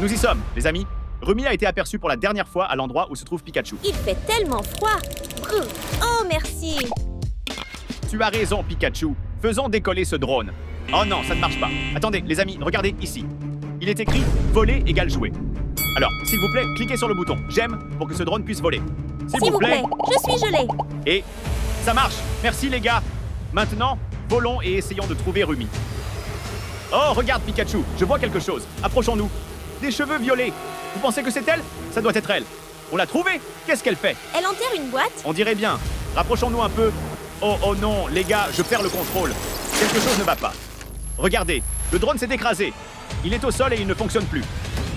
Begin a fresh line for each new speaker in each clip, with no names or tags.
Nous y sommes, les amis. Rumi a été aperçu pour la dernière fois à l'endroit où se trouve Pikachu.
Il fait tellement froid. Brr. Oh, merci.
Tu as raison, Pikachu. Faisons décoller ce drone. Oh non, ça ne marche pas. Attendez, les amis, regardez ici. Il est écrit « Voler égale jouer ». Alors, s'il vous plaît, cliquez sur le bouton « J'aime » pour que ce drone puisse voler.
S'il vous plaît, je suis gelé.
Et ça marche. Merci, les gars. Maintenant, volons et essayons de trouver Rumi. Oh, regarde, Pikachu. Je vois quelque chose. Approchons-nous. Des cheveux violets. Vous pensez que c'est elle? Ça doit être elle. On l'a trouvée. Qu'est-ce qu'elle fait?
Elle enterre une boîte.
On dirait bien. Rapprochons-nous un peu. Oh non, les gars, je perds le contrôle. Quelque chose ne va pas. Regardez, le drone s'est écrasé. Il est au sol et il ne fonctionne plus.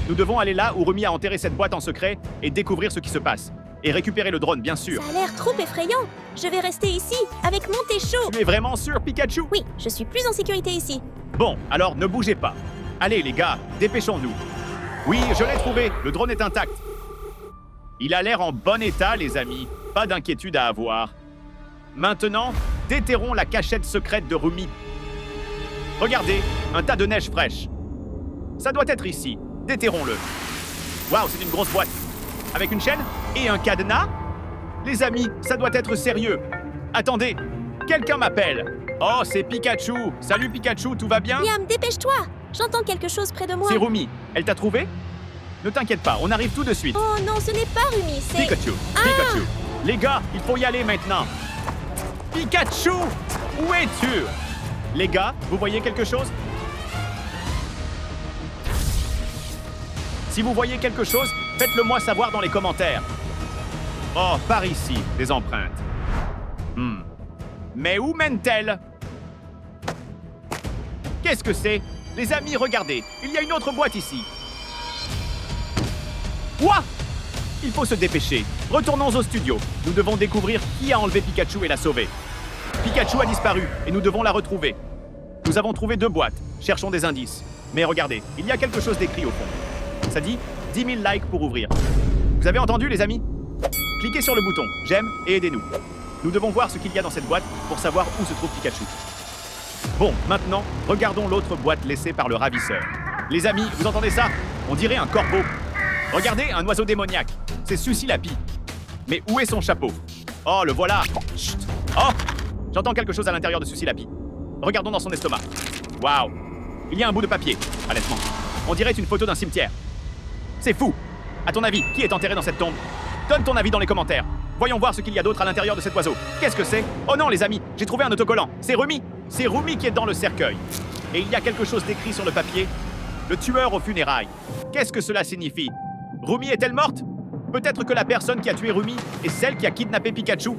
Nous devons aller là où Rumi a enterré cette boîte en secret et découvrir ce qui se passe. Et récupérer le drone, bien sûr.
Ça a l'air trop effrayant. Je vais rester ici, avec mon thé chaud.
Tu es vraiment sûr, Pikachu?
Oui, je suis plus en sécurité ici.
Bon, alors ne bougez pas. Allez, les gars, dépêchons-nous. Oui, je l'ai trouvé. Le drone est intact. Il a l'air en bon état, les amis. Pas d'inquiétude à avoir. Maintenant, déterrons la cachette secrète de Rumi. Regardez, un tas de neige fraîche. Ça doit être ici. Déterrons-le. Waouh, c'est une grosse boîte. Avec une chaîne et un cadenas? Les amis, ça doit être sérieux. Attendez, quelqu'un m'appelle. Oh, c'est Pikachu. Salut Pikachu, tout va bien?
Liam, dépêche-toi. J'entends quelque chose près de moi.
C'est Rumi. Elle t'a trouvé? Ne t'inquiète pas, on arrive tout de suite.
Oh non, ce n'est pas Rumi, c'est...
Pikachu, Pikachu. Les gars, il faut y aller maintenant. Pikachu, où es-tu? Les gars, vous voyez quelque chose? Si vous voyez quelque chose, faites-le moi savoir dans les commentaires. Oh, par ici, des empreintes. Mais où mène-t-elle? Qu'est-ce que c'est? Les amis, regardez, il y a une autre boîte ici. Quoi? Il faut se dépêcher. Retournons au studio. Nous devons découvrir qui a enlevé Pikachu et l'a sauvé. Pikachu a disparu et nous devons la retrouver. Nous avons trouvé 2 boîtes. Cherchons des indices. Mais regardez, il y a quelque chose d'écrit au fond. Ça dit 10 000 likes pour ouvrir. Vous avez entendu, les amis? Cliquez sur le bouton « J'aime » et aidez-nous. Nous devons voir ce qu'il y a dans cette boîte pour savoir où se trouve Pikachu. Bon, maintenant, regardons l'autre boîte laissée par le ravisseur. Les amis, vous entendez ça? On dirait un corbeau. Regardez, un oiseau démoniaque. C'est Sucilapi. Mais où est son chapeau? Oh, le voilà. Chut. Oh, j'entends quelque chose à l'intérieur de Sucilapi. Regardons dans son estomac. Waouh. Il y a un bout de papier. Honnêtement, on dirait une photo d'un cimetière. C'est fou. À ton avis, qui est enterré dans cette tombe? Donne ton avis dans les commentaires. Voyons voir ce qu'il y a d'autre à l'intérieur de cet oiseau. Qu'est-ce que c'est? Oh non, les amis, j'ai trouvé un autocollant. C'est Rumi. C'est Rumi qui est dans le cercueil. Et il y a quelque chose d'écrit sur le papier. Le tueur aux funérailles. Qu'est-ce que cela signifie? Rumi est-elle morte? Peut-être que la personne qui a tué Rumi est celle qui a kidnappé Pikachu.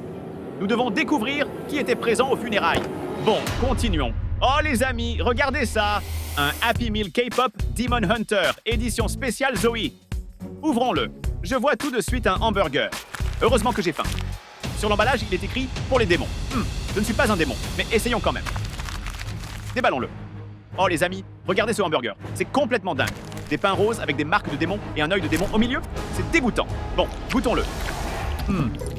Nous devons découvrir qui était présent aux funérailles. Bon, continuons. Oh les amis, regardez ça! Un Happy Meal K-Pop Demon Hunter, édition spéciale Zoe. Ouvrons-le. Je vois tout de suite un hamburger. Heureusement que j'ai faim. Sur l'emballage, il est écrit « Pour les démons ». Je ne suis pas un démon, mais essayons quand même. Déballons-le. Oh les amis, regardez ce hamburger. C'est complètement dingue. Des pains roses avec des marques de démons et un œil de démon au milieu? C'est dégoûtant. Bon, goûtons-le.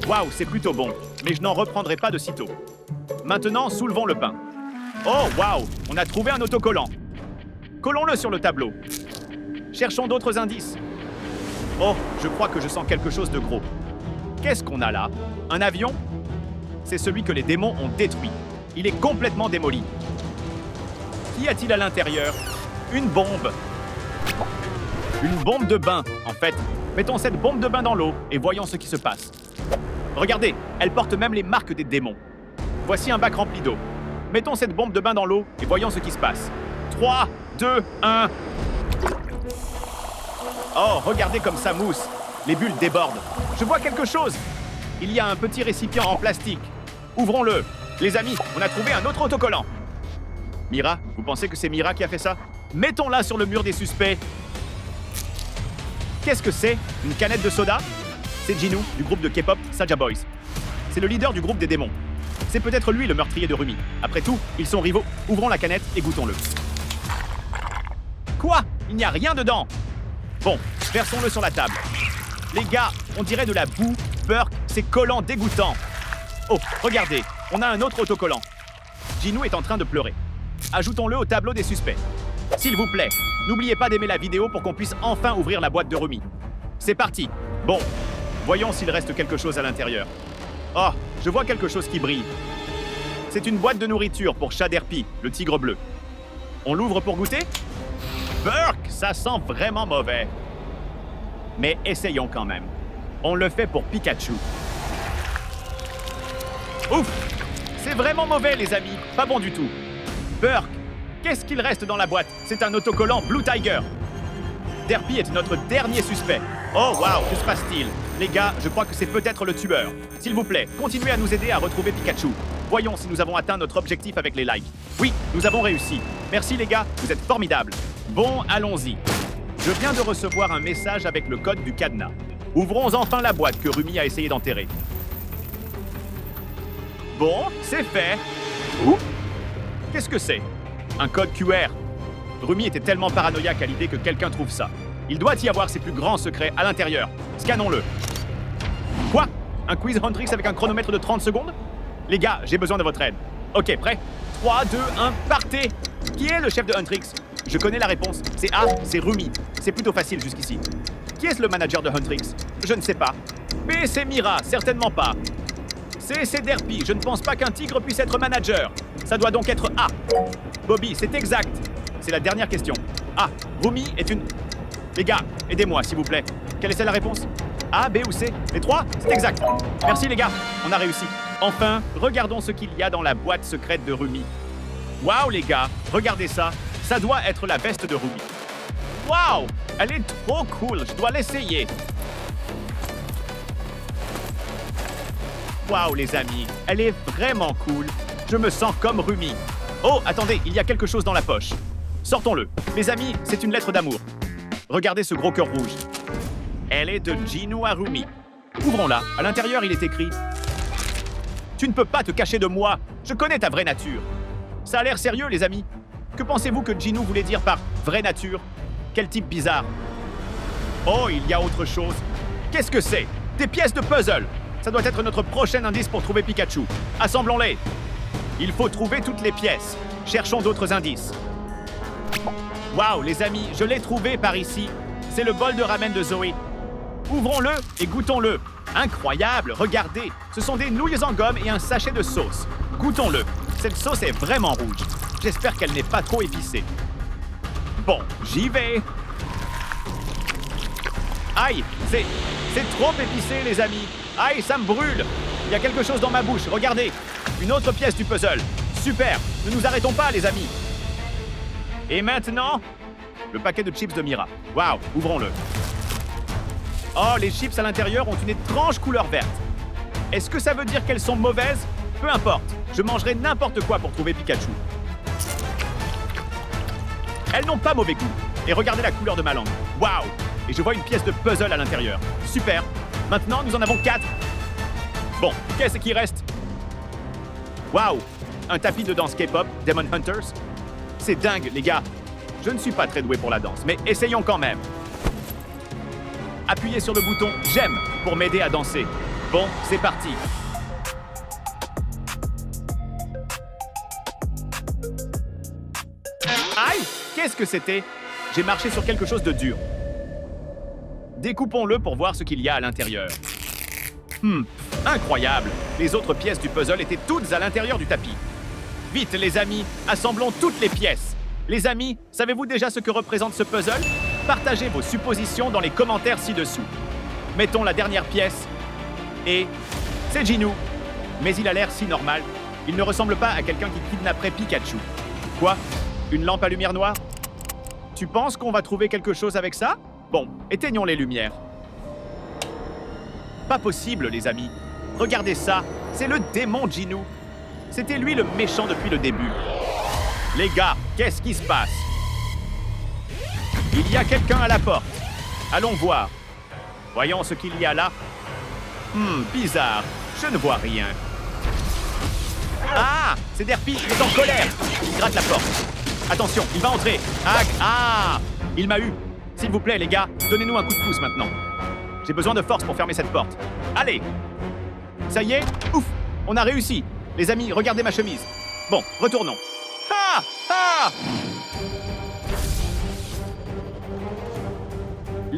Waouh, c'est plutôt bon. Mais je n'en reprendrai pas de sitôt. Maintenant, soulevons le pain. Oh, waouh, on a trouvé un autocollant. Collons-le sur le tableau. Cherchons d'autres indices. Oh, je crois que je sens quelque chose de gros. Qu'est-ce qu'on a là? Un avion? C'est celui que les démons ont détruit. Il est complètement démoli. Qu'y a-t-il à l'intérieur? Une bombe. Une bombe de bain, en fait. Mettons cette bombe de bain dans l'eau et voyons ce qui se passe. Regardez, elle porte même les marques des démons. Voici un bac rempli d'eau. Mettons cette bombe de bain dans l'eau et voyons ce qui se passe. 3, 2, 1... Oh, regardez comme ça mousse. Les bulles débordent. Je vois quelque chose. Il y a un petit récipient en plastique. Ouvrons-le. Les amis, on a trouvé un autre autocollant. Mira, vous pensez que c'est Mira qui a fait ça? Mettons-la sur le mur des suspects. Qu'est-ce que c'est? Une canette de soda? C'est Jinu, du groupe de K-pop Saja Boys. C'est le leader du groupe des démons. C'est peut-être lui le meurtrier de Rumi. Après tout, ils sont rivaux. Ouvrons la canette et goûtons-le. Quoi? Il n'y a rien dedans. Bon, versons-le sur la table. Les gars, on dirait de la boue, burk, c'est collant dégoûtant. Oh, regardez, on a un autre autocollant. Jinu est en train de pleurer. Ajoutons-le au tableau des suspects. S'il vous plaît, N'oubliez pas d'aimer la vidéo pour qu'on puisse enfin ouvrir la boîte de Rumi. C'est parti. Bon, voyons s'il reste quelque chose à l'intérieur. Oh, je vois quelque chose qui brille. C'est une boîte de nourriture pour chat Derpy, le tigre bleu. On l'ouvre pour goûter? Burk, ça sent vraiment mauvais. Mais essayons quand même. On le fait pour Pikachu. Ouf! C'est vraiment mauvais, les amis. Pas bon du tout. Burk, qu'est-ce qu'il reste dans la boîte? C'est un autocollant Blue Tiger. Derpy est notre dernier suspect. Oh, waouh, que se passe-t-il? Les gars, je crois que c'est peut-être le tueur. S'il vous plaît, continuez à nous aider à retrouver Pikachu. Voyons si nous avons atteint notre objectif avec les likes. Oui, nous avons réussi. Merci les gars, vous êtes formidables. Bon, allons-y. Je viens de recevoir un message avec le code du cadenas. Ouvrons enfin la boîte que Rumi a essayé d'enterrer. Bon, c'est fait. Ouh! Qu'est-ce que c'est? Un code QR. Rumi était tellement paranoïaque à l'idée que quelqu'un trouve ça. Il doit y avoir ses plus grands secrets à l'intérieur. Scannons-le. Quoi? Un quiz Huntrix avec un chronomètre de 30 secondes? Les gars, j'ai besoin de votre aide. Ok, prêt? 3, 2, 1, partez! Qui est le chef de Huntrix? Je connais la réponse. C'est A, c'est Rumi. C'est plutôt facile jusqu'ici. Qui est-ce le manager de Huntrix? Je ne sais pas. B, c'est Mira, certainement pas. C, c'est Derpy. Je ne pense pas qu'un tigre puisse être manager. Ça doit donc être A. Bobby, c'est exact. C'est la dernière question. A, Rumi est une... Les gars, aidez-moi, s'il vous plaît. Quelle est la réponse? A, B ou C? Les trois? C'est exact. Merci les gars, on a réussi. Enfin, regardons ce qu'il y a dans la boîte secrète de Rumi. Waouh les gars, regardez ça. Ça doit être la veste de Rumi. Waouh, elle est trop cool, je dois l'essayer. Waouh les amis, elle est vraiment cool. Je me sens comme Rumi. Oh, attendez, il y a quelque chose dans la poche. Sortons-le. Les amis, c'est une lettre d'amour. Regardez ce gros cœur rouge. Elle est de Ginu à Rumi. Ouvrons-la. À l'intérieur, il est écrit « Tu ne peux pas te cacher de moi. Je connais ta vraie nature. » Ça a l'air sérieux, les amis. Que pensez-vous que Ginu voulait dire par « vraie nature » ? Quel type bizarre. Oh, il y a autre chose. Qu'est-ce que c'est? Des pièces de puzzle. Ça doit être notre prochain indice pour trouver Pikachu. Assemblons-les. Il faut trouver toutes les pièces. Cherchons d'autres indices. Waouh, les amis, je l'ai trouvé par ici. C'est le bol de ramen de Zoé. Ouvrons-le et goûtons-le. Incroyable, regardez. Ce sont des nouilles en gomme et un sachet de sauce. Goûtons-le. Cette sauce est vraiment rouge. J'espère qu'elle n'est pas trop épicée. Bon, j'y vais. Aïe, c'est trop épicé, les amis. Aïe, ça me brûle. Il y a quelque chose dans ma bouche, regardez. Une autre pièce du puzzle. Super, ne nous arrêtons pas, les amis. Et maintenant, le paquet de chips de Mira. Waouh, ouvrons-le. Oh, les chips à l'intérieur ont une étrange couleur verte. Est-ce que ça veut dire qu'elles sont mauvaises? Peu importe, je mangerai n'importe quoi pour trouver Pikachu. Elles n'ont pas mauvais goût. Et regardez la couleur de ma langue. Waouh! Et je vois une pièce de puzzle à l'intérieur. Super. Maintenant, nous en avons 4. Bon, qu'est-ce qui reste? Waouh! Un tapis de danse K-pop, Demon Hunters. C'est dingue, les gars. Je ne suis pas très doué pour la danse, mais essayons quand même. Appuyez sur le bouton « J'aime » pour m'aider à danser. Bon, c'est parti. Aïe! Qu'est-ce que c'était? J'ai marché sur quelque chose de dur. Découpons-le pour voir ce qu'il y a à l'intérieur. Incroyable! Les autres pièces du puzzle étaient toutes à l'intérieur du tapis. Vite, les amis, assemblons toutes les pièces. Les amis, savez-vous déjà ce que représente ce puzzle? Partagez vos suppositions dans les commentaires ci-dessous. Mettons la dernière pièce. Et c'est Ginu. Mais il a l'air si normal. Il ne ressemble pas à quelqu'un qui kidnapperait Pikachu. Quoi? Une lampe à lumière noire? Tu penses qu'on va trouver quelque chose avec ça? Bon, éteignons les lumières. Pas possible, les amis. Regardez ça, c'est le démon Ginu. C'était lui le méchant depuis le début. Les gars, qu'est-ce qui se passe? Il y a quelqu'un à la porte. Allons voir. Voyons ce qu'il y a là. Bizarre. Je ne vois rien. Ah! C'est Derpy, il est en colère. Il gratte la porte. Attention, il va entrer. Ah! Il m'a eu. S'il vous plaît, les gars, donnez-nous un coup de pouce maintenant. J'ai besoin de force pour fermer cette porte. Allez! Ça y est? Ouf! On a réussi. Les amis, regardez ma chemise. Bon, retournons.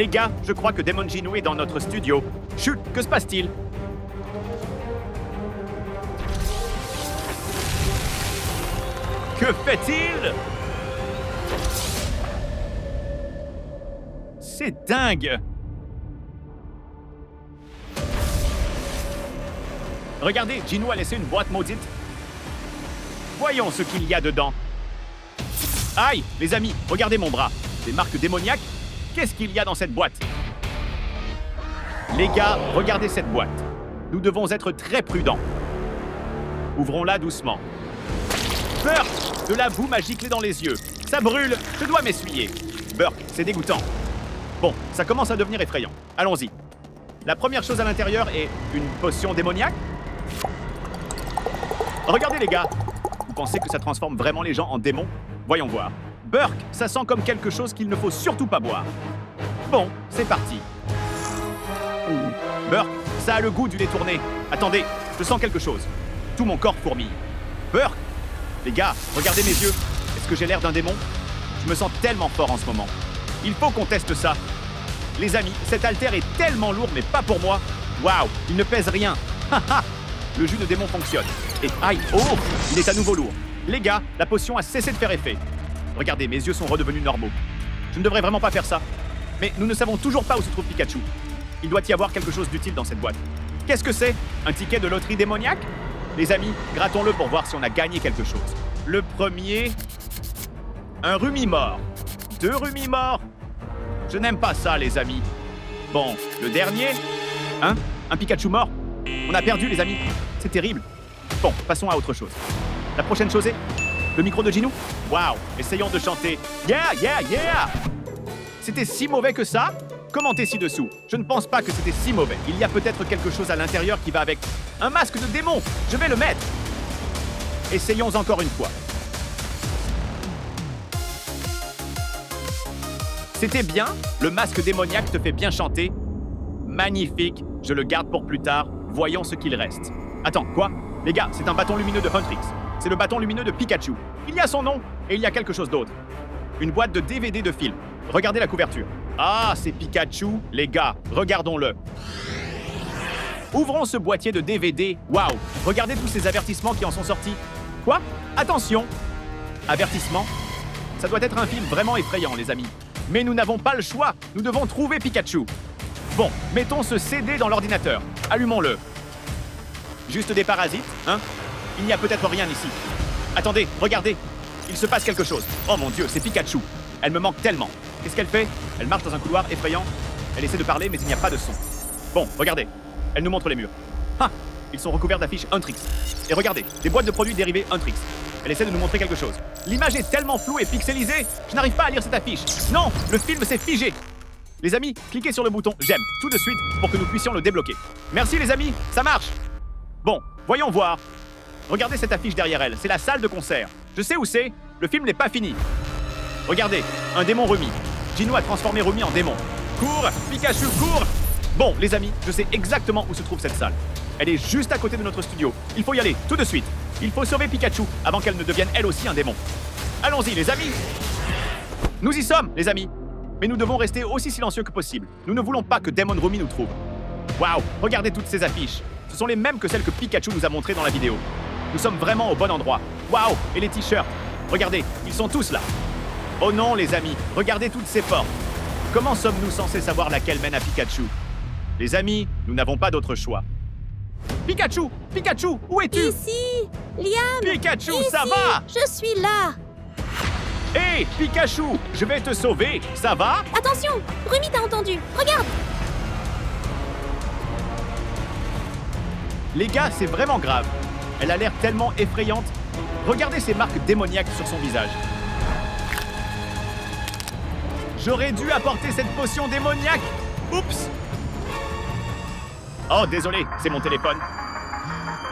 Les gars, je crois que Demon Ginu est dans notre studio. Chut, que se passe-t-il? Que fait-il? C'est dingue! Regardez, Ginu a laissé une boîte maudite. Voyons ce qu'il y a dedans. Aïe, les amis, regardez mon bras. Des marques démoniaques? Qu'est-ce qu'il y a dans cette boîte? Les gars, regardez cette boîte. Nous devons être très prudents. Ouvrons-la doucement. Burk, de la boue m'a giclé dans les yeux. Ça brûle, je dois m'essuyer. Burk, c'est dégoûtant. Bon, ça commence à devenir effrayant. Allons-y. La première chose à l'intérieur est une potion démoniaque. Regardez les gars. Vous pensez que ça transforme vraiment les gens en démons? Voyons voir. Burk, ça sent comme quelque chose qu'il ne faut surtout pas boire. Bon, c'est parti. Burk, ça a le goût du détourné. Attendez, je sens quelque chose. Tout mon corps fourmille. Burk! Les gars, regardez mes yeux. Est-ce que j'ai l'air d'un démon? Je me sens tellement fort en ce moment. Il faut qu'on teste ça. Les amis, cet haltère est tellement lourd, mais pas pour moi. Waouh, il ne pèse rien. Haha, le jus de démon fonctionne. Et aïe, oh, il est à nouveau lourd. Les gars, la potion a cessé de faire effet. Regardez, mes yeux sont redevenus normaux. Je ne devrais vraiment pas faire ça. Mais nous ne savons toujours pas où se trouve Pikachu. Il doit y avoir quelque chose d'utile dans cette boîte. Qu'est-ce que c'est? Un ticket de loterie démoniaque? Les amis, grattons-le pour voir si on a gagné quelque chose. Le premier... Un Rumi mort. 2 Rumi morts. Je n'aime pas ça, les amis. Bon, le dernier... Hein? Un Pikachu mort? On a perdu, les amis. C'est terrible. Bon, passons à autre chose. La prochaine chose est... Le micro de Ginu? Waouh! Essayons de chanter. Yeah, yeah, yeah! C'était si mauvais que ça? Commentez ci-dessous. Je ne pense pas que c'était si mauvais. Il y a peut-être quelque chose à l'intérieur qui va avec. Un masque de démon! Je vais le mettre! Essayons encore une fois. C'était bien? Le masque démoniaque te fait bien chanter? Magnifique! Je le garde pour plus tard. Voyons ce qu'il reste. Attends, quoi? Les gars, c'est un bâton lumineux de Huntrix. C'est le bâton lumineux de Pikachu. Il y a son nom et il y a quelque chose d'autre. Une boîte de DVD de film. Regardez la couverture. Ah, c'est Pikachu. Les gars, regardons-le. Ouvrons ce boîtier de DVD. Waouh! Regardez tous ces avertissements qui en sont sortis. Quoi? Attention! Avertissement? Ça doit être un film vraiment effrayant, les amis. Mais nous n'avons pas le choix. Nous devons trouver Pikachu. Bon, mettons ce CD dans l'ordinateur. Allumons-le. Juste des parasites, hein? Il n'y a peut-être rien ici. Attendez, regardez. Il se passe quelque chose. Oh mon Dieu, c'est Pikachu. Elle me manque tellement. Qu'est-ce qu'elle fait? Elle marche dans un couloir effrayant. Elle essaie de parler, mais il n'y a pas de son. Bon, regardez. Elle nous montre les murs. Ah! Ils sont recouverts d'affiches Huntrix. Et regardez, des boîtes de produits dérivés Huntrix. Elle essaie de nous montrer quelque chose. L'image est tellement floue et pixelisée, je n'arrive pas à lire cette affiche. Non, le film s'est figé. Les amis, cliquez sur le bouton j'aime tout de suite pour que nous puissions le débloquer. Merci les amis, ça marche. Bon, voyons voir. Regardez cette affiche derrière elle, c'est la salle de concert. Je sais où c'est, le film n'est pas fini. Regardez, un démon Rumi. Ginu a transformé Rumi en démon. Cours, Pikachu, cours! Bon, les amis, je sais exactement où se trouve cette salle. Elle est juste à côté de notre studio. Il faut y aller, tout de suite. Il faut sauver Pikachu avant qu'elle ne devienne elle aussi un démon. Allons-y, les amis! Nous y sommes, les amis. Mais nous devons rester aussi silencieux que possible. Nous ne voulons pas que Demon Rumi nous trouve. Waouh, regardez toutes ces affiches. Ce sont les mêmes que celles que Pikachu nous a montrées dans la vidéo. Nous sommes vraiment au bon endroit. Waouh, et les t-shirts. Regardez, ils sont tous là. Oh non, les amis, regardez toutes ces portes. Comment sommes-nous censés savoir laquelle mène à Pikachu? Les amis, nous n'avons pas d'autre choix. Pikachu! Pikachu, où es-tu?
Ici! Liam!
Pikachu,
Ici!
ça va?
Je suis là!
Hé, Pikachu, je vais te sauver, ça va?
Attention! Rumi t'a entendu! Regarde!
Les gars, c'est vraiment grave. Elle a l'air tellement effrayante. Regardez ces marques démoniaques sur son visage. J'aurais dû apporter cette potion démoniaque. Oups! Oh, désolé, c'est mon téléphone.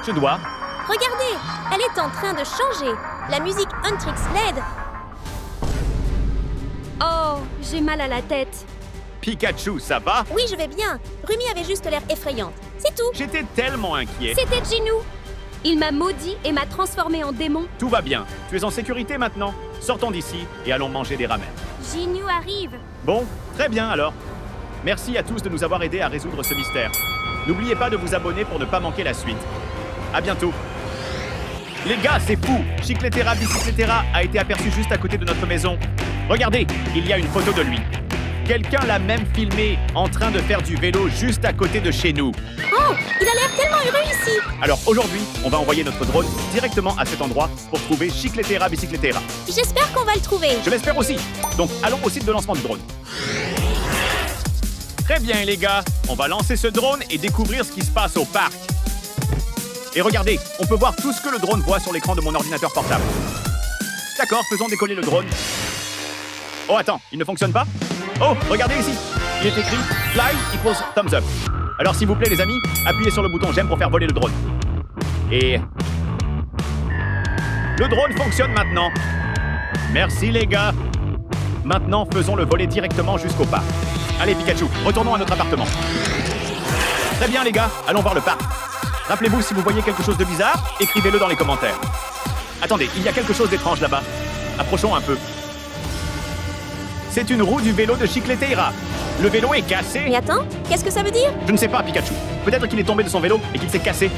Je dois.
Regardez! Elle est en train de changer! La musique Huntrix l'aide!
Oh, j'ai mal à la tête.
Pikachu, ça va?
Oui, je vais bien. Rumi avait juste l'air effrayante. C'est tout.
J'étais tellement inquiet.
C'était Ginu. Il m'a maudit et m'a transformé en démon.
Tout va bien. Tu es en sécurité maintenant. Sortons d'ici et allons manger des ramen.
Ginu arrive.
Bon, très bien alors. Merci à tous de nous avoir aidés à résoudre ce mystère. N'oubliez pas de vous abonner pour ne pas manquer la suite. À bientôt. Les gars, c'est fou! Chicletera Bicycletera a été aperçu juste à côté de notre maison. Regardez, il y a une photo de lui. Quelqu'un l'a même filmé en train de faire du vélo juste à côté de chez nous.
Oh, il a l'air tellement heureux ici.
Alors aujourd'hui, on va envoyer notre drone directement à cet endroit pour trouver Chicletera Bicycletera.
J'espère qu'on va le trouver.
Je l'espère aussi. Donc allons au site de lancement du drone. Très bien les gars, on va lancer ce drone et découvrir ce qui se passe au parc. Et regardez, on peut voir tout ce que le drone voit sur l'écran de mon ordinateur portable. D'accord, faisons décoller le drone. Oh attends, il ne fonctionne pas? Oh, regardez ici, il est écrit « Fly equals thumbs up ». Alors s'il vous plaît les amis, appuyez sur le bouton « J'aime » pour faire voler le drone. Et... le drone fonctionne maintenant. Merci les gars. Maintenant, faisons le voler directement jusqu'au parc. Allez Pikachu, retournons à notre appartement. Très bien les gars, allons voir le parc. Rappelez-vous, si vous voyez quelque chose de bizarre, écrivez-le dans les commentaires. Attendez, il y a quelque chose d'étrange là-bas. Approchons un peu. C'est une roue du vélo de Chicletera. Le vélo est cassé.
Mais attends, qu'est-ce que ça veut dire?
Je ne sais pas, Pikachu. Peut-être qu'il est tombé de son vélo et qu'il s'est cassé.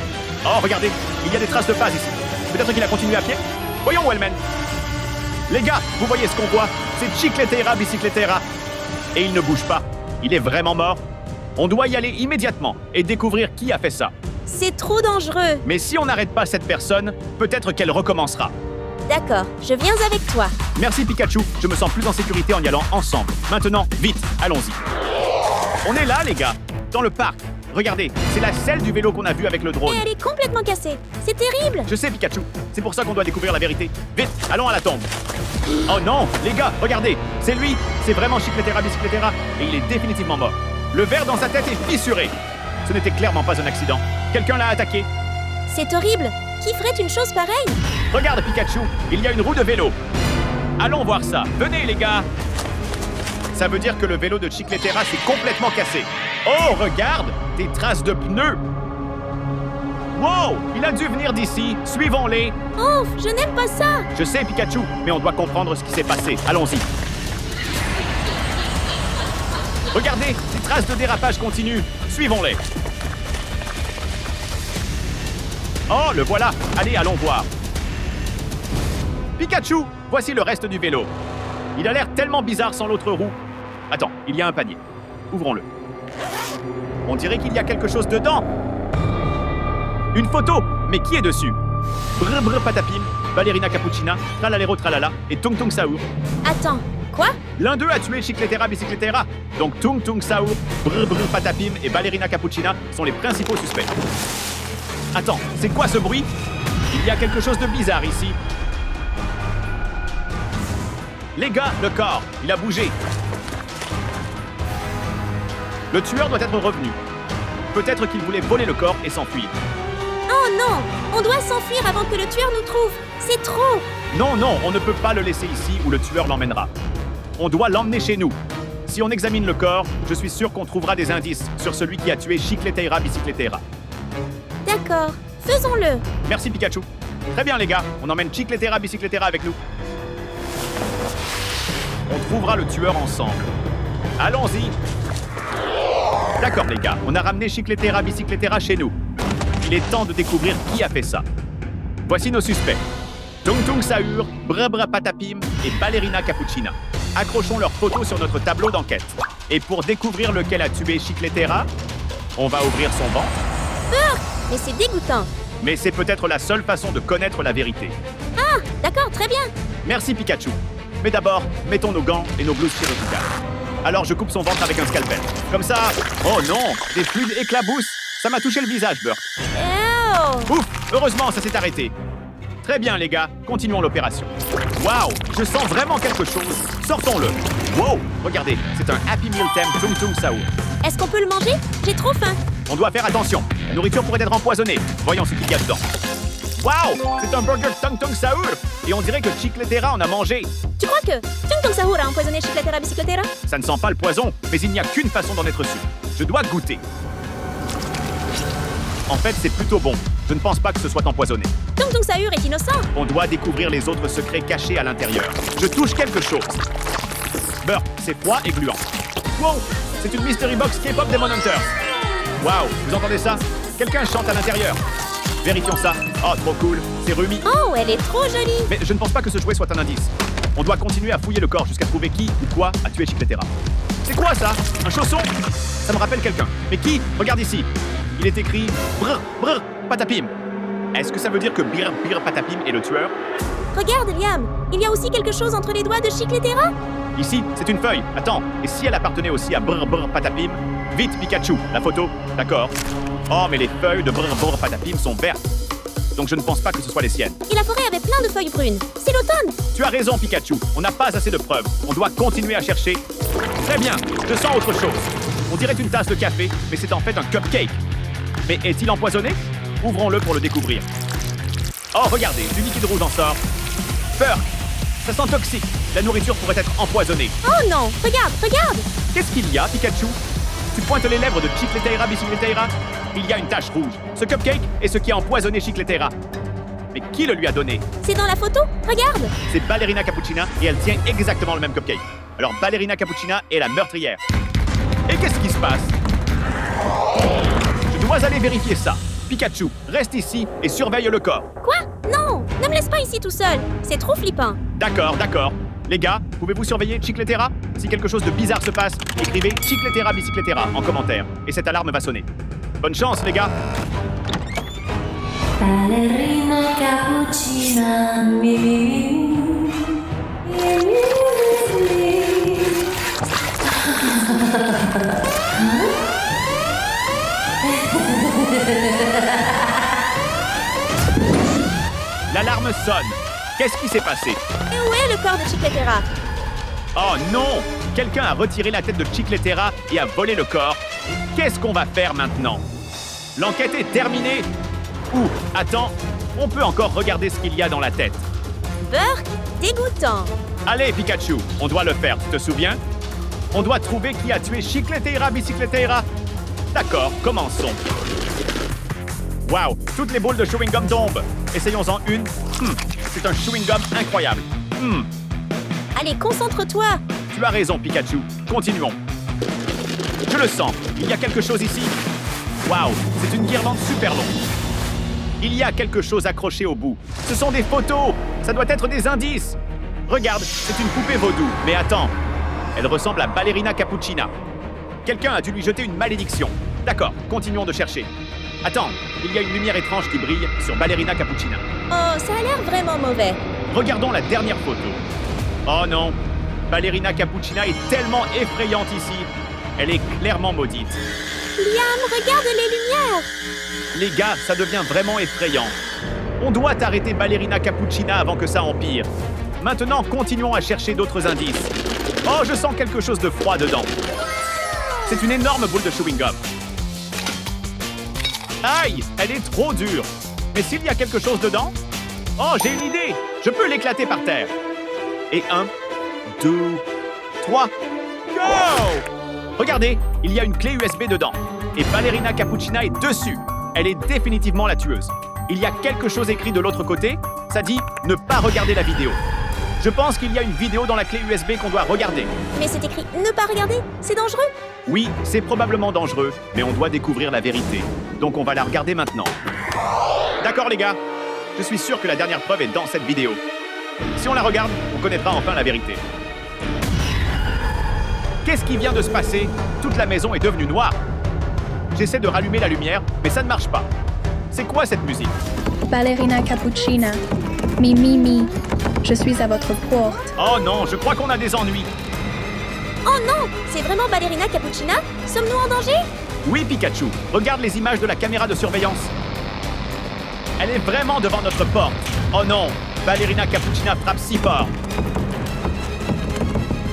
Oh, regardez, il y a des traces de pas ici. Peut-être qu'il a continué à pied. Voyons où elle mène. Les gars, vous voyez ce qu'on voit? C'est Chicletera Bicycletera. Et il ne bouge pas. Il est vraiment mort. On doit y aller immédiatement et découvrir qui a fait ça.
C'est trop dangereux.
Mais si on n'arrête pas cette personne, peut-être qu'elle recommencera.
D'accord, je viens avec toi.
Merci Pikachu, je me sens plus en sécurité en y allant ensemble. Maintenant, vite, allons-y. On est là les gars, dans le parc. Regardez, c'est la selle du vélo qu'on a vu avec le drone.
Et elle est complètement cassée. C'est terrible.
Je sais Pikachu, c'est pour ça qu'on doit découvrir la vérité. Vite, allons à la tombe. Oh non, les gars, regardez, c'est lui. C'est vraiment Chicletera Bicycletera et il est définitivement mort. Le verre dans sa tête est fissuré. Ce n'était clairement pas un accident. Quelqu'un l'a attaqué.
C'est horrible. Qui ferait une chose pareille?
Regarde Pikachu, il y a une roue de vélo. Allons voir ça. Venez les gars. Ça veut dire que le vélo de Chicletera s'est complètement cassé. Oh, regarde, des traces de pneus. Wow, il a dû venir d'ici. Suivons-les.
Oh, je n'aime pas ça.
Je sais Pikachu, mais on doit comprendre ce qui s'est passé. Allons-y. Regardez, des traces de dérapage continuent. Suivons-les. Oh, le voilà. Allez, allons voir. Pikachu, voici le reste du vélo. Il a l'air tellement bizarre sans l'autre roue. Attends, il y a un panier. Ouvrons-le. On dirait qu'il y a quelque chose dedans. Une photo. Mais qui est dessus? Brr brr patapim, Ballerina Cappuccina, Tralalero Tralala et Tung Tung Saour.
Attends, quoi?
L'un d'eux a tué Chicletera Bicycletera. Donc Tung Tung Saour, Brr Brr Patapim et Ballerina Cappuccina sont les principaux suspects. Attends, c'est quoi ce bruit? Il y a quelque chose de bizarre ici. Les gars, le corps, il a bougé. Le tueur doit être revenu. Peut-être qu'il voulait voler le corps et s'enfuir.
Oh non, on doit s'enfuir avant que le tueur nous trouve. C'est trop.
Non, non, on ne peut pas le laisser ici où le tueur l'emmènera. On doit l'emmener chez nous. Si on examine le corps, je suis sûr qu'on trouvera des indices sur celui qui a tué Chicletera Bicycletera.
D'accord, faisons-le.
Merci Pikachu. Très bien les gars, on emmène Chicletera Bicycletera avec nous. On trouvera le tueur ensemble. Allons-y. D'accord les gars, on a ramené Chicletera Bicycletera chez nous. Il est temps de découvrir qui a fait ça. Voici nos suspects. Tung Tung Saour, Brr Brr Patapim et Ballerina Cappuccina. Accrochons leurs photos sur notre tableau d'enquête. Et pour découvrir lequel a tué Chicletera, on va ouvrir son ventre.
Mais c'est dégoûtant.
Mais c'est peut-être la seule façon de connaître la vérité.
Ah, d'accord, très bien.
Merci Pikachu. Mais d'abord, mettons nos gants et nos blouses chirurgicales. Alors je coupe son ventre avec un scalpel. Comme ça... Oh non, des fluides éclaboussent. Ça m'a touché le visage, Burt.
Oh.
Ouf, heureusement, ça s'est arrêté. Très bien, les gars, continuons l'opération. Waouh, je sens vraiment quelque chose. Sortons-le. Wow, regardez, c'est un Happy Meal Thème Tung Tung Saour.
Est-ce qu'on peut le manger? J'ai trop faim.
On doit faire attention. La nourriture pourrait être empoisonnée. Voyons ce qu'il y a dedans. Waouh, c'est un burger Tung Tung Saour. Et on dirait que Chicletera en a mangé.
Tu crois que Tung Tung Saour a empoisonné Chicletera Bicycletera?
Ça ne sent pas le poison, mais il n'y a qu'une façon d'en être sûr. Je dois goûter. En fait, c'est plutôt bon. Je ne pense pas que ce soit empoisonné.
Tung Tung Saour est innocent.
On doit découvrir les autres secrets cachés à l'intérieur. Je touche quelque chose. Burt, c'est froid et gluant. Wow, C'est une mystery box K-pop Demon Hunters. Waouh, vous entendez ça? Quelqu'un chante à l'intérieur. Vérifions ça. Oh, trop cool. C'est Rumi.
Oh, elle est trop jolie.
Mais je ne pense pas que ce jouet soit un indice. On doit continuer à fouiller le corps jusqu'à trouver qui ou quoi a tué Chicletera. C'est quoi ça? Un chausson? Ça me rappelle quelqu'un. Mais qui? Regarde ici. Il est écrit brr, brr, patapim. Est-ce que ça veut dire que Brr Brr Patapim est le tueur?
Regarde, Liam. Il y a aussi quelque chose entre les doigts de Chicletera.
Ici, c'est une feuille. Attends, et si elle appartenait aussi à Brr Brr Patapim? Vite, Pikachu, la photo. D'accord. Oh, mais les feuilles de Brr Brr Patapim sont vertes. Donc je ne pense pas que ce soit les siennes.
Et la forêt avait plein de feuilles brunes. C'est l'automne.
Tu as raison, Pikachu. On n'a pas assez de preuves. On doit continuer à chercher. Très bien, je sens autre chose. On dirait une tasse de café, mais c'est en fait un cupcake. Mais est-il empoisonné? Ouvrons-le pour le découvrir. Oh, regardez, du liquide rouge en sort. Peur! Ça sent toxique. La nourriture pourrait être empoisonnée.
Oh non, regarde, regarde.
Qu'est-ce qu'il y a, Pikachu? Tu pointes les lèvres de Chicletera Bicicletera? Il y a une tache rouge. Ce cupcake est ce qui a empoisonné Chicletera. Mais qui le lui a donné?
C'est dans la photo. Regarde.
C'est Ballerina Cappuccina et elle tient exactement le même cupcake. Alors Ballerina Cappuccina est la meurtrière. Et qu'est-ce qui se passe? Je dois aller vérifier ça. Pikachu, reste ici et surveille le corps.
Quoi? Non, ne me laisse pas ici tout seul. C'est trop flippant.
D'accord, d'accord. Les gars, pouvez-vous surveiller Chicletera? Si quelque chose de bizarre se passe, écrivez Chicletera Bicicletera en commentaire et cette alarme va sonner. Bonne chance, les gars!
Ballerina cappuccina
L'alarme sonne. Qu'est-ce qui s'est passé?
Et où est le corps de Chicletera?
Oh non! Quelqu'un a retiré la tête de Chicletera et a volé le corps. Qu'est-ce qu'on va faire maintenant? L'enquête est terminée? Ouh, attends, on peut encore regarder ce qu'il y a dans la tête.
Burk, dégoûtant.
Allez, Pikachu, on doit le faire, tu te souviens? On doit trouver qui a tué Chicletera Bicicletera. D'accord, commençons. Waouh, toutes les boules de chewing-gum tombent. Essayons-en une. C'est un chewing-gum incroyable.
Allez, concentre-toi.
Tu as raison, Pikachu. Continuons. Je le sens. Il y a quelque chose ici. Waouh, c'est une guirlande super longue. Il y a quelque chose accroché au bout. Ce sont des photos. Ça doit être des indices. Regarde, c'est une poupée vaudou. Mais attends, elle ressemble à Ballerina Cappuccina. Quelqu'un a dû lui jeter une malédiction. D'accord, continuons de chercher. Attends, il y a une lumière étrange qui brille sur Ballerina Cappuccina.
Oh, ça a l'air vraiment mauvais.
Regardons la dernière photo. Oh non, Ballerina Cappuccina est tellement effrayante ici. Elle est clairement maudite.
Liam, regarde les lumières.
Les gars, ça devient vraiment effrayant. On doit arrêter Ballerina Cappuccina avant que ça empire. Maintenant, continuons à chercher d'autres indices. Oh, je sens quelque chose de froid dedans. C'est une énorme boule de chewing-gum. Aïe, elle est trop dure. Mais s'il y a quelque chose dedans? Oh, j'ai une idée. Je peux l'éclater par terre. Et 1, 2, 3, go! Regardez, il y a une clé USB dedans. Et Ballerina Cappuccina est dessus. Elle est définitivement la tueuse. Il y a quelque chose écrit de l'autre côté. Ça dit « Ne pas regarder la vidéo ». Je pense qu'il y a une vidéo dans la clé USB qu'on doit regarder.
Mais c'est écrit « Ne pas regarder ». C'est dangereux.
Oui, c'est probablement dangereux, mais on doit découvrir la vérité. Donc on va la regarder maintenant. D'accord les gars, je suis sûr que la dernière preuve est dans cette vidéo. Si on la regarde, on connaîtra enfin la vérité. Qu'est-ce qui vient de se passer? Toute la maison est devenue noire. J'essaie de rallumer la lumière, mais ça ne marche pas. C'est quoi cette musique?
Ballerina Cappuccina. Mi. Je suis à votre porte.
Oh non, je crois qu'on a des ennuis.
Oh non, c'est vraiment Ballerina Cappuccina? Sommes-nous en danger?
Oui, Pikachu, regarde les images de la caméra de surveillance. Elle est vraiment devant notre porte. Oh non, Ballerina Cappuccina frappe si fort.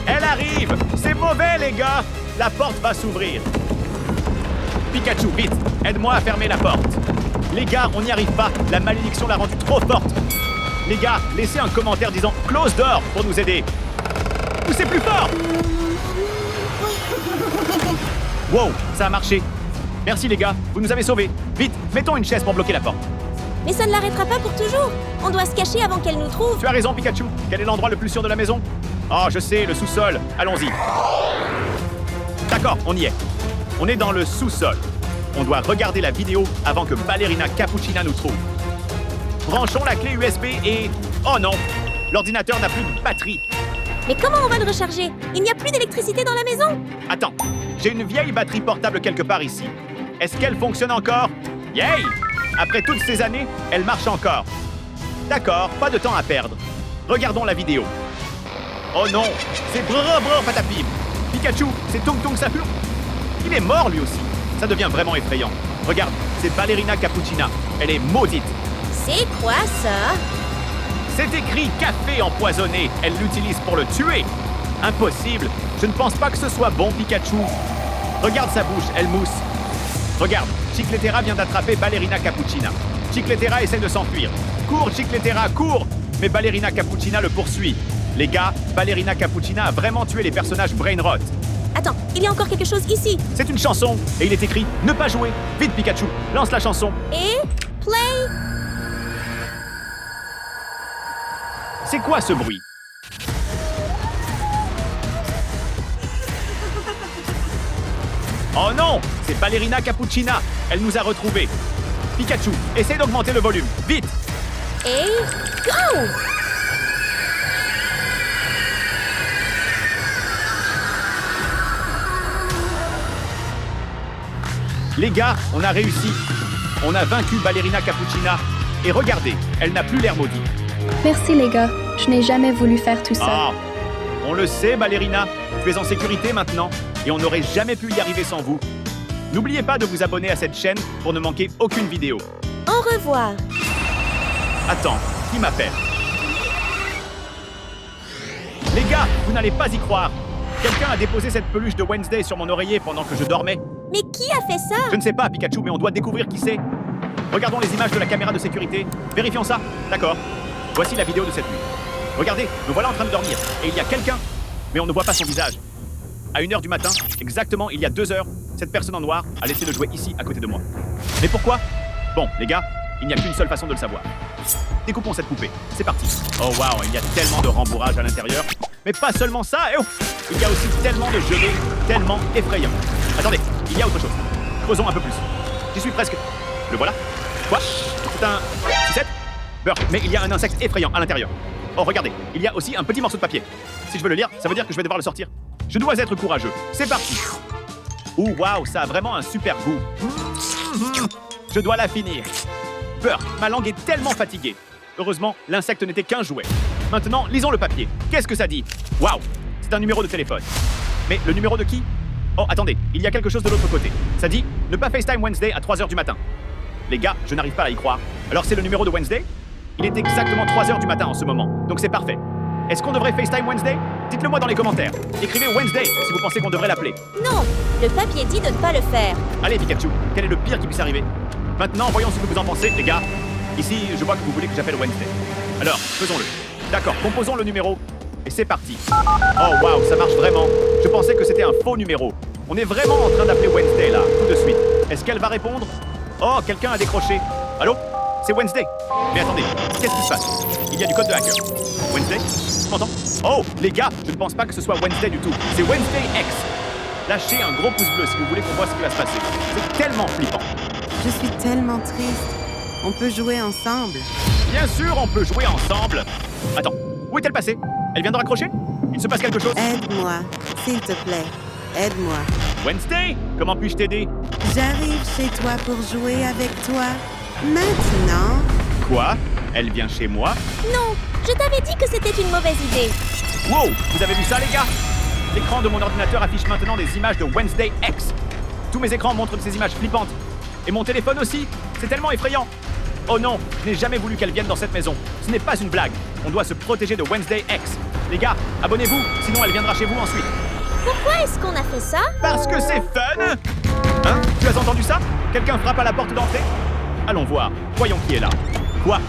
Elle arrive! C'est mauvais, les gars! La porte va s'ouvrir. Pikachu, vite, aide-moi à fermer la porte. Les gars, on n'y arrive pas. La malédiction l'a rendue trop forte. Les gars, laissez un commentaire disant « Close door » pour nous aider. Poussez plus fort! Wow, ça a marché. Merci les gars, vous nous avez sauvés. Vite, mettons une chaise pour bloquer la porte.
Mais ça ne l'arrêtera pas pour toujours. On doit se cacher avant qu'elle nous trouve.
Tu as raison, Pikachu. Quel est l'endroit le plus sûr de la maison? Oh, je sais, le sous-sol. Allons-y. D'accord, on y est. On est dans le sous-sol. On doit regarder la vidéo avant que Ballerina Cappuccina nous trouve. Branchons la clé USB et... Oh non! L'ordinateur n'a plus de batterie.
Mais comment on va le recharger? Il n'y a plus d'électricité dans la maison.
Attends, j'ai une vieille batterie portable quelque part ici. Est-ce qu'elle fonctionne encore? Yay! Après toutes ces années, elle marche encore. D'accord, pas de temps à perdre. Regardons la vidéo. Oh non, c'est brrr patapim. Pikachu, c'est Tung Tung Sahur. Il est mort lui aussi. Ça devient vraiment effrayant. Regarde, c'est Ballerina Cappuccina. Elle est maudite.
C'est quoi ça?
C'est écrit café empoisonné. Elle l'utilise pour le tuer. Impossible. Je ne pense pas que ce soit bon, Pikachu. Regarde sa bouche, elle mousse. Regarde, Chicletera vient d'attraper Ballerina Cappuccina. Chicletera essaie de s'enfuir. Cours, Chicletera, cours! Mais Ballerina Cappuccina le poursuit. Les gars, Ballerina Cappuccina a vraiment tué les personnages Brainrot.
Attends, il y a encore quelque chose ici.
C'est une chanson, et il est écrit « Ne pas jouer ». Vite, Pikachu, lance la chanson.
Et... play.
C'est quoi ce bruit? Oh non! C'est Ballerina Cappuccina. Elle nous a retrouvés. Pikachu, essaie d'augmenter le volume. Vite!
Et... go!
Les gars, on a réussi. On a vaincu Ballerina Cappuccina. Et regardez, elle n'a plus l'air maudite.
Merci les gars, je n'ai jamais voulu faire tout ça.
Ah! On le sait, Ballerina. Tu es en sécurité maintenant. Et on n'aurait jamais pu y arriver sans vous. N'oubliez pas de vous abonner à cette chaîne pour ne manquer aucune vidéo.
Au revoir.
Attends, qui m'appelle? Les gars, vous n'allez pas y croire. Quelqu'un a déposé cette peluche de Wednesday sur mon oreiller pendant que je dormais.
Mais qui a fait ça?
Je ne sais pas, Pikachu, mais on doit découvrir qui c'est. Regardons les images de la caméra de sécurité. Vérifions ça. D'accord. Voici la vidéo de cette nuit. Regardez, nous voilà en train de dormir. Et il y a quelqu'un, mais on ne voit pas son visage. À 1h du matin, exactement il y a 2 heures, cette personne en noir a laissé le jouet ici, à côté de moi. Mais pourquoi? Bon, les gars, il n'y a qu'une seule façon de le savoir. Découpons cette poupée. C'est parti. Oh waouh, il y a tellement de rembourrage à l'intérieur. Mais pas seulement ça, et oh, il y a aussi tellement de gelées, tellement effrayant. Attendez, il y a autre chose. Creusons un peu plus. J'y suis presque. Le voilà. Quoi? C'est un... sucette? Beurre, mais il y a un insecte effrayant à l'intérieur. Oh, regardez, il y a aussi un petit morceau de papier. Si je veux le lire, ça veut dire que je vais devoir le sortir. Je dois être courageux. C'est parti. Ouh, waouh, ça a vraiment un super goût. Je dois la finir. Beurre, ma langue est tellement fatiguée. Heureusement, l'insecte n'était qu'un jouet. Maintenant, lisons le papier. Qu'est-ce que ça dit? Waouh, c'est un numéro de téléphone. Mais le numéro de qui? Oh, attendez, il y a quelque chose de l'autre côté. Ça dit « Ne pas FaceTime Wednesday à 3h du matin ». Les gars, je n'arrive pas à y croire. Alors c'est le numéro de Wednesday? Il est exactement 3h du matin en ce moment, donc c'est parfait. Est-ce qu'on devrait FaceTime Wednesday? Dites-le moi dans les commentaires. Écrivez Wednesday si vous pensez qu'on devrait l'appeler.
Non, le papier dit de ne pas le faire.
Allez Pikachu, quel est le pire qui puisse arriver? Maintenant, voyons ce que vous en pensez, les gars. Ici, je vois que vous voulez que j'appelle Wednesday. Alors, faisons-le. D'accord, composons le numéro. Et c'est parti. Oh waouh, ça marche vraiment. Je pensais que c'était un faux numéro. On est vraiment en train d'appeler Wednesday là, tout de suite. Est-ce qu'elle va répondre? Oh, quelqu'un a décroché. Allô? C'est Wednesday. Mais attendez, qu'est-ce qui se passe? Il y a du code de hacker. Wednesday? Tu m'entends? Oh, les gars, je ne pense pas que ce soit Wednesday du tout. C'est Wednesday X. Lâchez un gros pouce bleu si vous voulez qu'on voit ce qui va se passer. C'est tellement flippant.
Je suis tellement triste. On peut jouer ensemble.
Bien sûr, on peut jouer ensemble. Attends, où est-elle passée? Elle vient de raccrocher? Il se passe quelque chose?
Aide-moi, s'il te plaît. Aide-moi.
Wednesday, comment puis-je t'aider?
J'arrive chez toi pour jouer avec toi. Maintenant.
Quoi? Elle vient chez moi?
Non, je t'avais dit que c'était une mauvaise idée.
Wow, vous avez vu ça les gars? L'écran de mon ordinateur affiche maintenant des images de Wednesday X. Tous mes écrans montrent ces images flippantes. Et mon téléphone aussi. C'est tellement effrayant. Oh non, je n'ai jamais voulu qu'elle vienne dans cette maison. Ce n'est pas une blague. On doit se protéger de Wednesday X. Les gars, abonnez-vous, sinon elle viendra chez vous ensuite.
Pourquoi est-ce qu'on a fait ça?
Parce que c'est fun! Hein? Tu as entendu ça? Quelqu'un frappe à la porte d'entrée? Allons voir. Voyons qui est là. Quoi?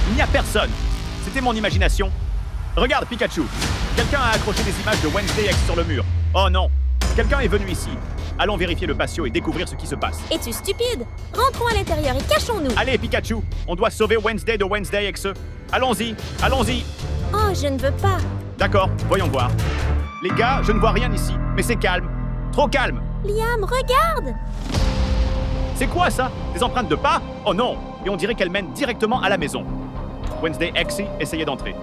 Il n'y a personne. C'était mon imagination. Regarde, Pikachu. Quelqu'un a accroché des images de Wednesday X sur le mur. Oh non. Quelqu'un est venu ici. Allons vérifier le patio et découvrir ce qui se passe.
Es-tu stupide? Rentrons à l'intérieur et cachons-nous.
Allez, Pikachu. On doit sauver Wednesday de Wednesday X. Allons-y. Allons-y.
Oh, je ne veux pas.
D'accord, voyons voir. Les gars, je ne vois rien ici, mais c'est calme. Trop calme.
Liam, regarde!
C'est quoi ça? Des empreintes de pas? Oh non! Et on dirait qu'elles mènent directement à la maison. Wednesday X essayez d'entrer.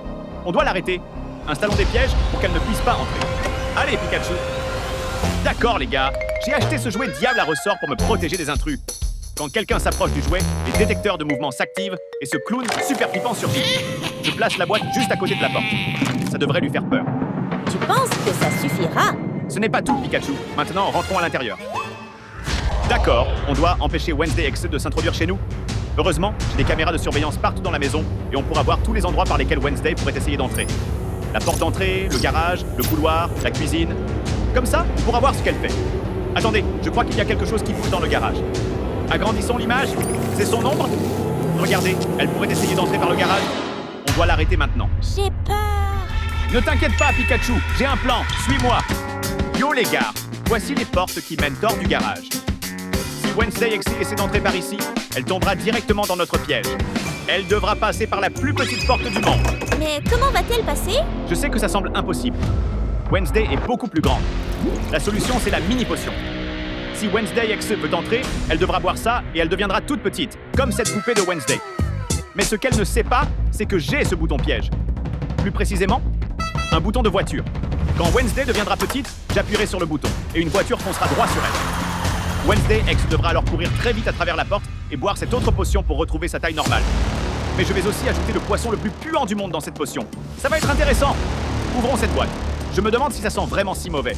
On doit l'arrêter. Installons des pièges pour qu'elle ne puisse pas entrer. Allez, Pikachu! D'accord, les gars. J'ai acheté ce jouet diable à ressort pour me protéger des intrus. Quand quelqu'un s'approche du jouet, les détecteurs de mouvement s'activent et ce clown super flippant surgit. Je place la boîte juste à côté de la porte. Ça devrait lui faire peur.
Tu penses que ça suffira?
Ce n'est pas tout, Pikachu. Maintenant, rentrons à l'intérieur. D'accord, on doit empêcher Wednesday X de s'introduire chez nous. Heureusement, j'ai des caméras de surveillance partout dans la maison et on pourra voir tous les endroits par lesquels Wednesday pourrait essayer d'entrer. La porte d'entrée, le garage, le couloir, la cuisine. Comme ça, on pourra voir ce qu'elle fait. Attendez, je crois qu'il y a quelque chose qui bouge dans le garage. Agrandissons l'image. C'est son ombre. Regardez, elle pourrait essayer d'entrer par le garage. On doit l'arrêter maintenant.
J'ai peur.
Ne t'inquiète pas, Pikachu, j'ai un plan. Suis-moi. Yo les gars, voici les portes qui mènent hors du garage. Si Wednesday X essaie d'entrer par ici, elle tombera directement dans notre piège. Elle devra passer par la plus petite porte du monde.
Mais comment va-t-elle passer?
Je sais que ça semble impossible. Wednesday est beaucoup plus grande. La solution, c'est la mini-potion. Si Wednesday X veut entrer, elle devra boire ça et elle deviendra toute petite, comme cette poupée de Wednesday. Mais ce qu'elle ne sait pas, c'est que j'ai ce bouton piège. Plus précisément, un bouton de voiture. Quand Wednesday deviendra petite, j'appuierai sur le bouton et une voiture foncera droit sur elle. Wednesday X devra alors courir très vite à travers la porte et boire cette autre potion pour retrouver sa taille normale. Mais je vais aussi ajouter le poisson le plus puant du monde dans cette potion. Ça va être intéressant. Ouvrons cette boîte. Je me demande si ça sent vraiment si mauvais.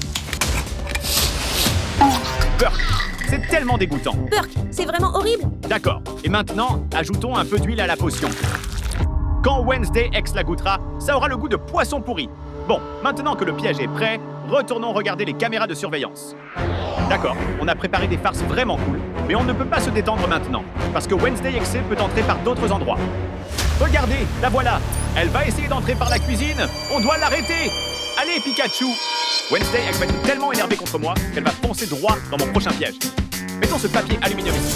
Burk, c'est tellement dégoûtant.
Burk, c'est vraiment horrible.
D'accord. Et maintenant, ajoutons un peu d'huile à la potion. Quand Wednesday X la goûtera, ça aura le goût de poisson pourri. Bon, maintenant que le piège est prêt, retournons regarder les caméras de surveillance. D'accord, on a préparé des farces vraiment cool, mais on ne peut pas se détendre maintenant, parce que Wednesday X peut entrer par d'autres endroits. Regardez, la voilà. Elle va essayer d'entrer par la cuisine. On doit l'arrêter. Allez, Pikachu. Wednesday X va être tellement énervée contre moi qu'elle va foncer droit dans mon prochain piège. Mettons ce papier aluminium ici.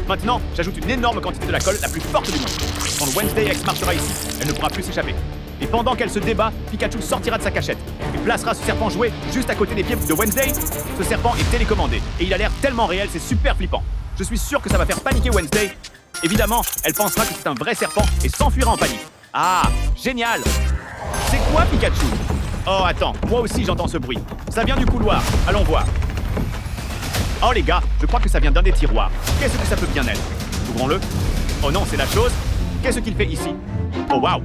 Maintenant, j'ajoute une énorme quantité de la colle la plus forte du monde. Quand Wednesday X marchera ici, elle ne pourra plus s'échapper. Et pendant qu'elle se débat, Pikachu sortira de sa cachette et placera ce serpent jouet juste à côté des pieds de Wednesday. Ce serpent est télécommandé et il a l'air tellement réel, c'est super flippant. Je suis sûr que ça va faire paniquer Wednesday. Évidemment, elle pensera que c'est un vrai serpent et s'enfuira en panique. Ah, génial! C'est quoi, Pikachu? Oh, attends, moi aussi j'entends ce bruit. Ça vient du couloir, allons voir. Oh les gars, je crois que ça vient d'un des tiroirs. Qu'est-ce que ça peut bien être? Ouvrons-le. Oh non, c'est la chose. Qu'est-ce qu'il fait ici? Oh waouh!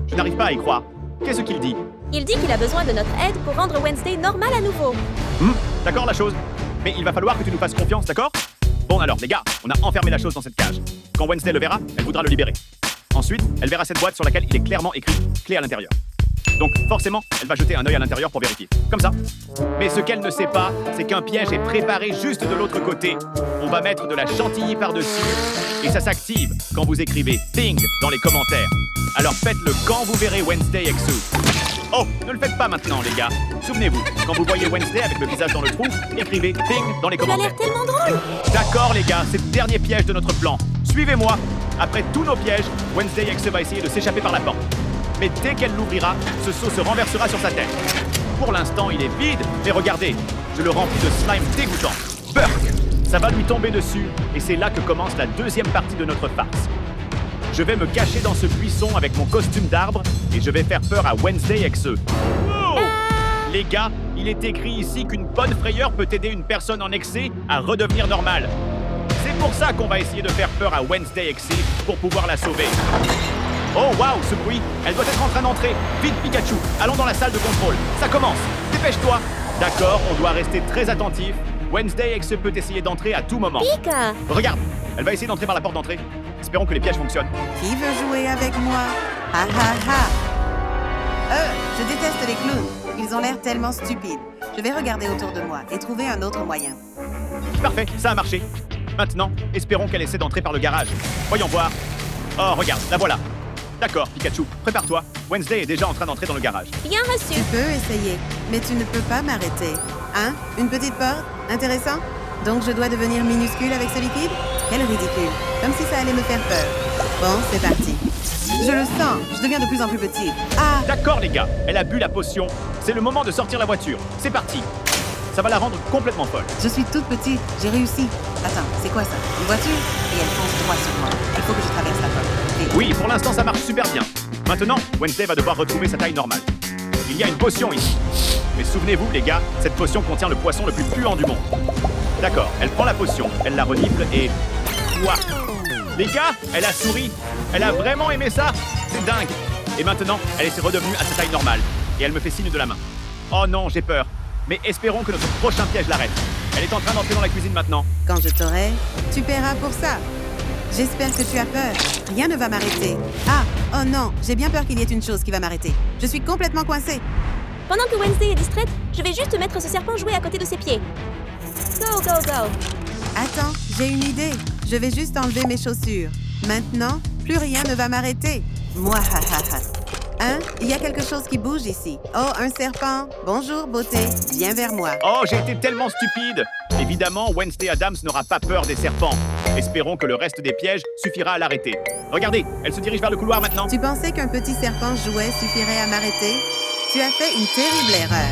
Je n'arrive pas à y croire. Qu'est-ce qu'il dit?
Il dit qu'il a besoin de notre aide pour rendre Wednesday normale à nouveau.
D'accord la chose. Mais il va falloir que tu nous fasses confiance, d'accord? Bon alors, les gars, on a enfermé la chose dans cette cage. Quand Wednesday le verra, elle voudra le libérer. Ensuite, elle verra cette boîte sur laquelle il est clairement écrit « clé à l'intérieur ». Donc forcément, elle va jeter un œil à l'intérieur pour vérifier. Comme ça. Mais ce qu'elle ne sait pas, c'est qu'un piège est préparé juste de l'autre côté. On va mettre de la chantilly par-dessus. Et ça s'active quand vous écrivez « ping » dans les commentaires. Alors faites-le quand vous verrez Wednesday X. Oh, ne le faites pas maintenant, les gars. Souvenez-vous, quand vous voyez Wednesday avec le visage dans le trou, écrivez « ping » dans les
Tu as
commentaires.
l'air tellement drôle.
D'accord, les gars, c'est le dernier piège de notre plan. Suivez-moi. Après tous nos pièges, Wednesday X va essayer de s'échapper par la porte. Mais dès qu'elle l'ouvrira, ce seau se renversera sur sa tête. Pour l'instant, il est vide, mais regardez, je le remplis de slime dégoûtant. Burk! Ça va lui tomber dessus, et c'est là que commence la deuxième partie de notre farce. Je vais me cacher dans ce buisson avec mon costume d'arbre, et je vais faire peur à Wednesday X. Wow! Les gars, il est écrit ici qu'une bonne frayeur peut aider une personne en excès à redevenir normale. C'est pour ça qu'on va essayer de faire peur à Wednesday X pour pouvoir la sauver. Oh waouh, ce bruit! Elle doit être en train d'entrer! Vite Pikachu, allons dans la salle de contrôle. Ça commence! Dépêche-toi! D'accord, on doit rester très attentif. Wednesday X peut essayer d'entrer à tout moment.
Pika!
Regarde, elle va essayer d'entrer par la porte d'entrée. Espérons que les pièges fonctionnent.
Qui veut jouer avec moi? Ha ha ha! Je déteste les clowns. Ils ont l'air tellement stupides. Je vais regarder autour de moi et trouver un autre moyen.
Parfait, ça a marché. Maintenant, espérons qu'elle essaie d'entrer par le garage. Voyons voir. Oh, regarde, la voilà. D'accord, Pikachu, prépare-toi. Wednesday est déjà en train d'entrer dans le garage.
Bien reçu.
Tu peux essayer, mais tu ne peux pas m'arrêter. Hein? Une petite porte? Intéressant? Donc je dois devenir minuscule avec ce liquide? Quel ridicule. Comme si ça allait me faire peur. Bon, c'est parti. Je le sens, je deviens de plus en plus petit. Ah!
D'accord, les gars, elle a bu la potion. C'est le moment de sortir la voiture. C'est parti. Ça va la rendre complètement folle.
Je suis toute petite, j'ai réussi. Attends, c'est quoi ça? Une voiture? Et elle fonce droit sur moi. Il faut que je traverse la porte. Vite.
Oui, pour l'instant, ça marche super bien. Maintenant, Wednesday va devoir retrouver sa taille normale. Il y a une potion ici. Mais souvenez-vous, les gars, cette potion contient le poisson le plus puant du monde. D'accord, elle prend la potion, elle la renifle et... Ouah! Les gars, elle a souri. Elle a vraiment aimé ça. C'est dingue. Et maintenant, elle est redevenue à sa taille normale. Et elle me fait signe de la main. Oh non, j'ai peur. Mais espérons que notre prochain piège l'arrête. Elle est en train d'entrer dans la cuisine maintenant.
Quand je t'aurai, tu paieras pour ça. J'espère que tu as peur. Rien ne va m'arrêter. Ah, oh non, j'ai bien peur qu'il y ait une chose qui va m'arrêter. Je suis complètement coincée.
Pendant que Wednesday est distraite, je vais juste mettre ce serpent jouer à côté de ses pieds. Go, go, go.
Attends, j'ai une idée. Je vais juste enlever mes chaussures. Maintenant, plus rien ne va m'arrêter. Moi, ha, ha, ha. Hein? Il y a quelque chose qui bouge ici. Oh, un serpent. Bonjour, beauté. Viens vers moi.
Oh, j'ai été tellement stupide. Évidemment, Wednesday Addams n'aura pas peur des serpents. Espérons que le reste des pièges suffira à l'arrêter. Regardez, elle se dirige vers le couloir maintenant.
Tu pensais qu'un petit serpent jouet suffirait à m'arrêter? Tu as fait une terrible erreur.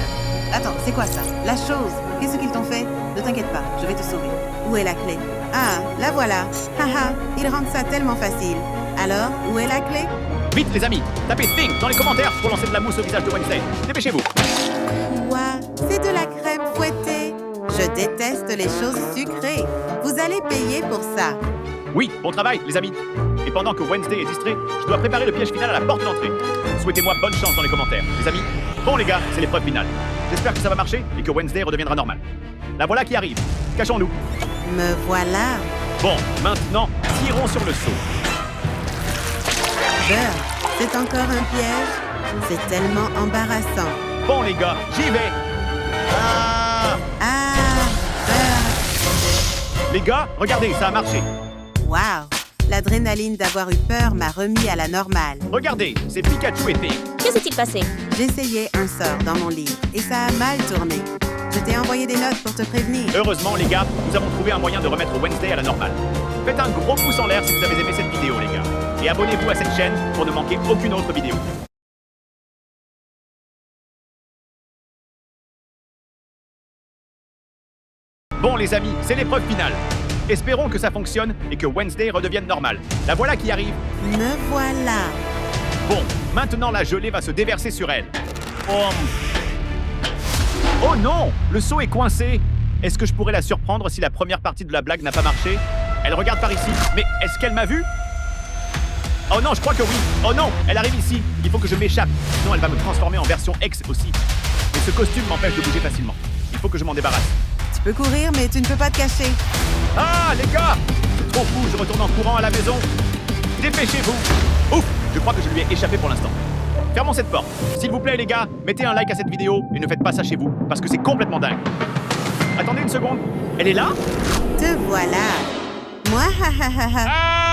Attends, c'est quoi ça? La chose. Qu'est-ce qu'ils t'ont fait? Ne t'inquiète pas, je vais te sauver. Où est la clé? Ah, la voilà. Haha, ils rendent ça tellement facile. Alors, où est la clé?
Vite, les amis, tapez Thing dans les commentaires pour lancer de la mousse au visage de Wednesday. Dépêchez-vous.
Quoi? C'est de la crème fouettée. Je déteste les choses sucrées. Vous allez payer pour ça.
Oui, bon travail, les amis. Et pendant que Wednesday est distrait, je dois préparer le piège final à la porte d'entrée. Souhaitez-moi bonne chance dans les commentaires, les amis. Bon, les gars, c'est l'épreuve finale. J'espère que ça va marcher et que Wednesday redeviendra normal. La voilà qui arrive. Cachons-nous.
Me voilà.
Bon, maintenant, tirons sur le seau.
Beurre, c'est encore un piège? C'est tellement embarrassant.
Bon, les gars, j'y vais. Ah!
Beurre.
Les gars, regardez, ça a marché.
Wow! L'adrénaline d'avoir eu peur m'a remis à la normale.
Regardez, c'est Pikachu et Thing.
Que s'est-il passé?
J'essayais un sort dans mon livre et ça a mal tourné. Je t'ai envoyé des notes pour te prévenir.
Heureusement, les gars, nous avons trouvé un moyen de remettre Wednesday à la normale. Faites un gros pouce en l'air si vous avez aimé cette vidéo, les gars. Et abonnez-vous à cette chaîne pour ne manquer aucune autre vidéo. Bon, les amis, c'est l'épreuve finale. Espérons que ça fonctionne et que Wednesday redevienne normale. La voilà qui arrive.
Me voilà.
Bon, maintenant la gelée va se déverser sur elle. Oh non! Le seau est coincé. Est-ce que je pourrais la surprendre si la première partie de la blague n'a pas marché? Elle regarde par ici. Mais est-ce qu'elle m'a vu? Oh non, je crois que oui. Oh non, elle arrive ici. Il faut que je m'échappe. Sinon, elle va me transformer en version X aussi. Et ce costume m'empêche de bouger facilement. Il faut que je m'en débarrasse.
Tu peux courir, mais tu ne peux pas te cacher.
Ah, les gars! C'est trop fou, je retourne en courant à la maison. Dépêchez-vous! Ouf! Je crois que je lui ai échappé pour l'instant. Fermons cette porte. S'il vous plaît, les gars, mettez un like à cette vidéo et ne faites pas ça chez vous, parce que c'est complètement dingue. Attendez une seconde. Elle est là?
Te voilà. Moi, ha ha ha ha.
Ah!